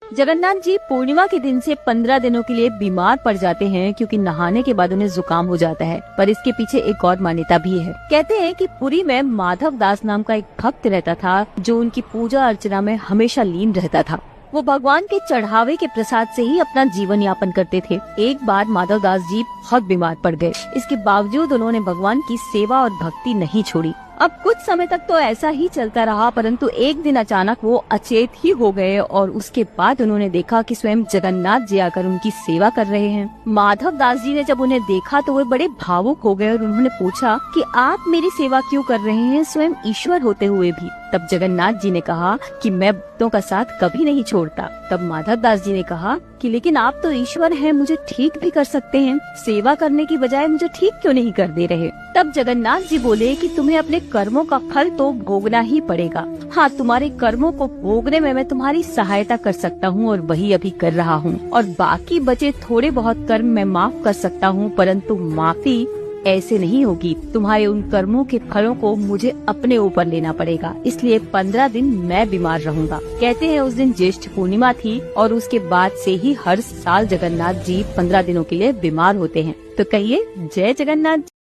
जगन्नाथ जी पूर्णिमा के दिन से 15 दिनों के लिए बीमार पड़ जाते हैं क्योंकि नहाने के बाद उन्हें जुकाम हो जाता है। पर इसके पीछे एक और मान्यता भी है। कहते हैं कि पुरी में माधव दास नाम का एक भक्त रहता था जो उनकी पूजा अर्चना में हमेशा लीन रहता था। वो भगवान के चढ़ावे के प्रसाद से ही अपना जीवन यापन करते थे। एक बार माधव दास जी बहुत बीमार पड़ गए। इसके बावजूद उन्होंने भगवान की सेवा और भक्ति नहीं छोड़ी। अब कुछ समय तक तो ऐसा ही चलता रहा, परंतु एक दिन अचानक वो अचेत ही हो गए और उसके बाद उन्होंने देखा कि स्वयं जगन्नाथ जी आकर उनकी सेवा कर रहे हैं। माधव दास जी ने जब उन्हें देखा तो वे बड़े भावुक हो गए और उन्होंने पूछा कि आप मेरी सेवा क्यों कर रहे हैं, स्वयं ईश्वर होते हुए भी। तब जगन्नाथ जी ने कहा कि मैं भक्तों का साथ कभी नहीं छोड़ता। तब माधव दास जी ने कहा कि लेकिन आप तो ईश्वर हैं, मुझे ठीक भी कर सकते हैं, सेवा करने की बजाय मुझे ठीक क्यों नहीं कर दे रहे। तब जगन्नाथ जी बोले कि तुम्हें अपने कर्मों का फल तो भोगना ही पड़ेगा। हाँ, तुम्हारे कर्मों को भोगने में मैं तुम्हारी सहायता कर सकता हूँ और वही अभी कर रहा हूँ, और बाकी बचे थोड़े बहुत कर्म मैं माफ कर सकता हूँ, परंतु माफी ऐसे नहीं होगी। तुम्हारे उन कर्मों के फलों को मुझे अपने ऊपर लेना पड़ेगा, इसलिए 15 दिन मैं बीमार रहूंगा। कहते हैं उस दिन ज्येष्ठ पूर्णिमा थी और उसके बाद से ही हर साल जगन्नाथ जी 15 दिनों के लिए बीमार होते हैं। तो कहिए जय जगन्नाथ।